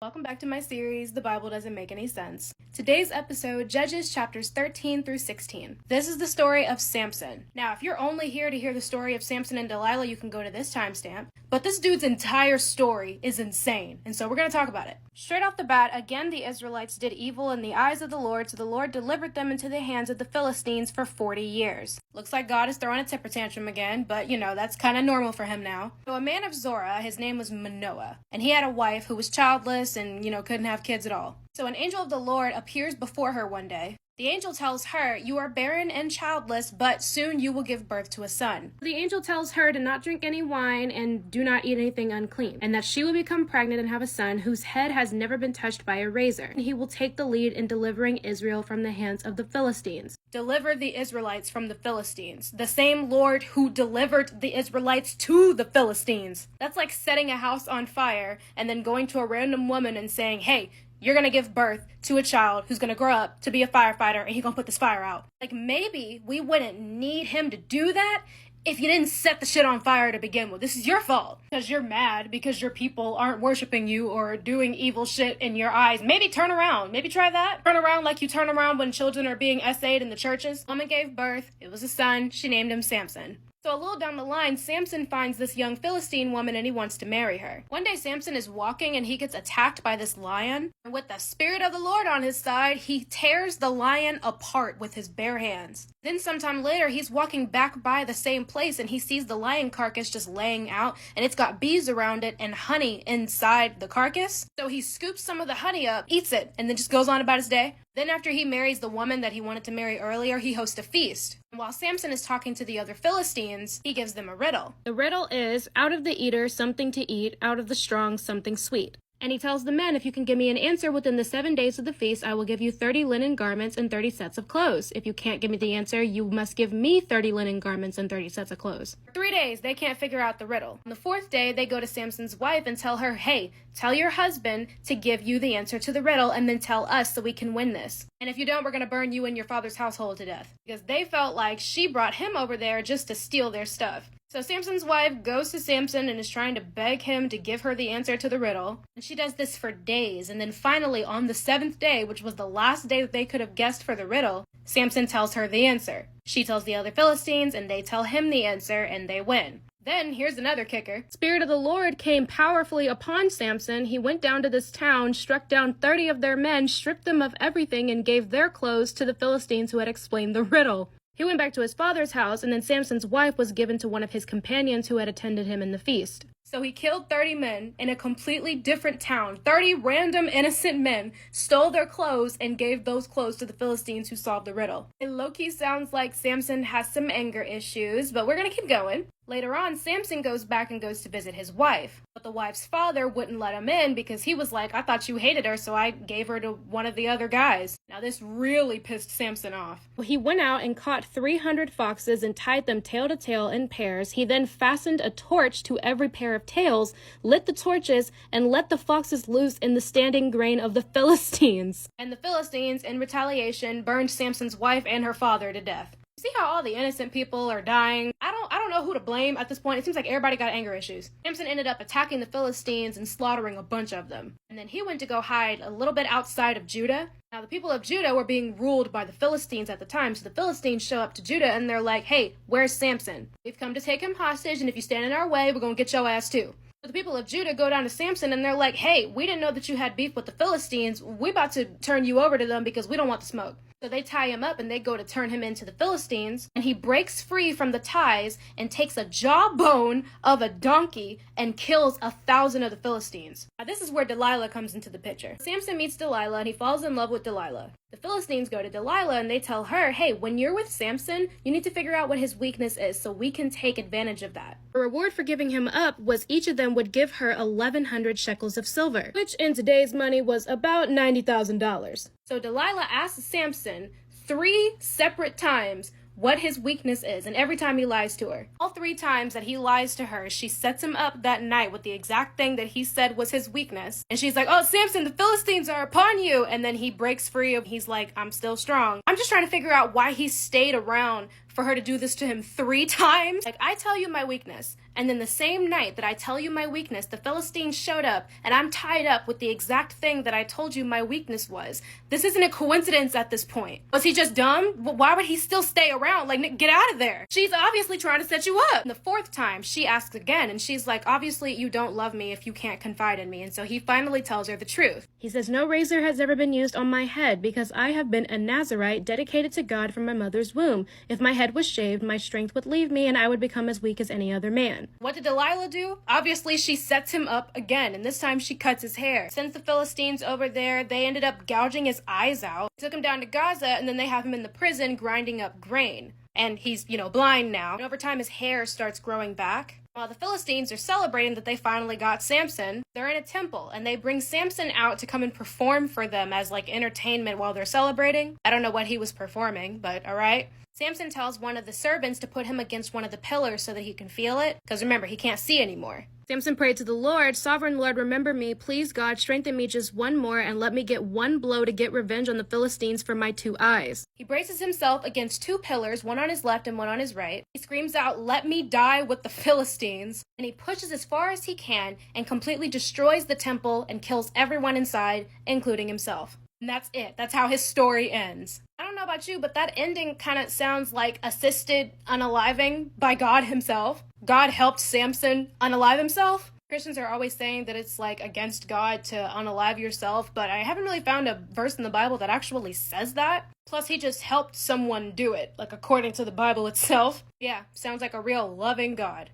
Welcome back to my series, The Bible Doesn't Make Any Sense. Today's episode, Judges chapters 13 through 16. This is the story of Samson. Now, if you're only here to hear the story of Samson and Delilah, you can go to this timestamp. But this dude's entire story is insane, and so we're going to talk about it. Straight off the bat, again the Israelites did evil in the eyes of the Lord, so the Lord delivered them into the hands of the Philistines for 40 years. Looks like God is throwing a temper tantrum again, but that's kind of normal for him now. So a man of Zorah, his name was Manoah, and he had a wife who was childless and, couldn't have kids at all. So an angel of the Lord appears before her one day. The angel tells her, "You are barren and childless, but soon you will give birth to a son." The angel tells her to not drink any wine and do not eat anything unclean, and that she will become pregnant and have a son whose head has never been touched by a razor. And he will take the lead in delivering Israel from the hands of the Philistines. Deliver the Israelites from the Philistines. The same Lord who delivered the Israelites to the Philistines. That's like setting a house on fire and then going to a random woman and saying, "Hey, you're going to give birth to a child who's going to grow up to be a firefighter and he's going to put this fire out." Like, maybe we wouldn't need him to do that if you didn't set the shit on fire to begin with. This is your fault because you're mad because your people aren't worshiping you or doing evil shit in your eyes. Maybe turn around. Maybe try that. Turn around like you turn around when children are being essayed in the churches. Woman gave birth. It was a son. She named him Samson. So a little down the line, Samson finds this young Philistine woman and he wants to marry her. One day Samson is walking and he gets attacked by this lion. And with the Spirit of the Lord on his side, he tears the lion apart with his bare hands. Then sometime later, he's walking back by the same place and he sees the lion carcass just laying out and it's got bees around it and honey inside the carcass. So he scoops some of the honey up, eats it, and then just goes on about his day. Then after he marries the woman that he wanted to marry earlier, he hosts a feast. And while Samson is talking to the other Philistines, he gives them a riddle. The riddle is, out of the eater, something to eat, out of the strong, something sweet. And he tells the men, if you can give me an answer within the 7 days of the feast, I will give you 30 linen garments and 30 sets of clothes. If you can't give me the answer, you must give me 30 linen garments and 30 sets of clothes. For 3 days, they can't figure out the riddle. On the 4th day, they go to Samson's wife and tell her, "Hey, tell your husband to give you the answer to the riddle and then tell us so we can win this. And if you don't, we're going to burn you and your father's household to death." Because they felt like she brought him over there just to steal their stuff. So Samson's wife goes to Samson and is trying to beg him to give her the answer to the riddle. And she does this for days. And then finally, on the 7th day, which was the last day that they could have guessed for the riddle, Samson tells her the answer. She tells the other Philistines and they tell him the answer and they win. Then, here's another kicker. Spirit of the Lord came powerfully upon Samson. He went down to this town, struck down 30 of their men, stripped them of everything, and gave their clothes to the Philistines who had explained the riddle. He went back to his father's house, and then Samson's wife was given to one of his companions who had attended him in the feast. So he killed 30 men in a completely different town. 30 random innocent men stole their clothes and gave those clothes to the Philistines who solved the riddle. It low-key sounds like Samson has some anger issues, but we're gonna keep going. Later on, Samson goes back and goes to visit his wife. But the wife's father wouldn't let him in because he was like, "I thought you hated her, so I gave her to one of the other guys." Now this really pissed Samson off. Well, he went out and caught 300 foxes and tied them tail to tail in pairs. He then fastened a torch to every pair of tails, lit the torches, and let the foxes loose in the standing grain of the Philistines. And the Philistines, in retaliation, burned Samson's wife and her father to death. See how all the innocent people are dying? I don't know who to blame at this point. It seems like everybody got anger issues. Samson ended up attacking the Philistines and slaughtering a bunch of them. And then he went to go hide a little bit outside of Judah. Now, the people of Judah were being ruled by the Philistines at the time, so the Philistines show up to Judah and they're like, "Hey, where's Samson? We've come to take him hostage, and if you stand in our way, we're gonna get your ass too." So the people of Judah go down to Samson and they're like, "Hey, we didn't know that you had beef with the Philistines. We about to turn you over to them because we don't want the smoke." So they tie him up and they go to turn him into the Philistines, and he breaks free from the ties and takes a jawbone of a donkey and kills 1,000 of the Philistines. Now this is where Delilah comes into the picture. Samson meets Delilah and he falls in love with Delilah. The Philistines go to Delilah and they tell her, "Hey, when you're with Samson, you need to figure out what his weakness is so we can take advantage of that." The reward for giving him up was each of them would give her 1,100 shekels of silver, which in today's money was about $90,000. So Delilah asks Samson 3 separate times what his weakness is, and every time he lies to her. All 3 times that he lies to her, she sets him up that night with the exact thing that he said was his weakness. And she's like, "Oh, Samson, the Philistines are upon you." And then he breaks free. He's like, "I'm still strong." I'm just trying to figure out why he stayed around for her to do this to him 3 times? Like, I tell you my weakness, and then the same night that I tell you my weakness, the Philistines showed up, and I'm tied up with the exact thing that I told you my weakness was. This isn't a coincidence at this point. Was he just dumb? Why would he still stay around? Like, get out of there. She's obviously trying to set you up. And the 4th time, she asks again, and she's like, obviously you don't love me if you can't confide in me. And so he finally tells her the truth. He says, no razor has ever been used on my head because I have been a Nazirite dedicated to God from my mother's womb. If my head was shaved, my strength would leave me and I would become as weak as any other man. What did Delilah do? Obviously, she sets him up again, and this time she cuts his hair. Sends the Philistines over there. They ended up gouging his eyes out. Took him down to Gaza, and then they have him in the prison grinding up grain. And he's, blind now. And over time, his hair starts growing back. While the Philistines are celebrating that they finally got Samson, they're in a temple, and they bring Samson out to come and perform for them as, entertainment while they're celebrating. I don't know what he was performing, but alright. Samson tells one of the servants to put him against one of the pillars so that he can feel it, because remember, he can't see anymore. Samson prayed to the Lord, Sovereign Lord, remember me, please God, strengthen me just one more, and let me get one blow to get revenge on the Philistines for my 2 eyes. He braces himself against 2 pillars, one on his left and one on his right. He screams out, let me die with the Philistines, and he pushes as far as he can and completely destroys the temple and kills everyone inside, including himself. And that's it. That's how his story ends. I don't know about you, but that ending kind of sounds like assisted unaliving by God himself. God helped Samson unalive himself. Christians are always saying that it's against God to unalive yourself, but I haven't really found a verse in the Bible that actually says that. Plus, he just helped someone do it, according to the Bible itself. Yeah, sounds like a real loving God.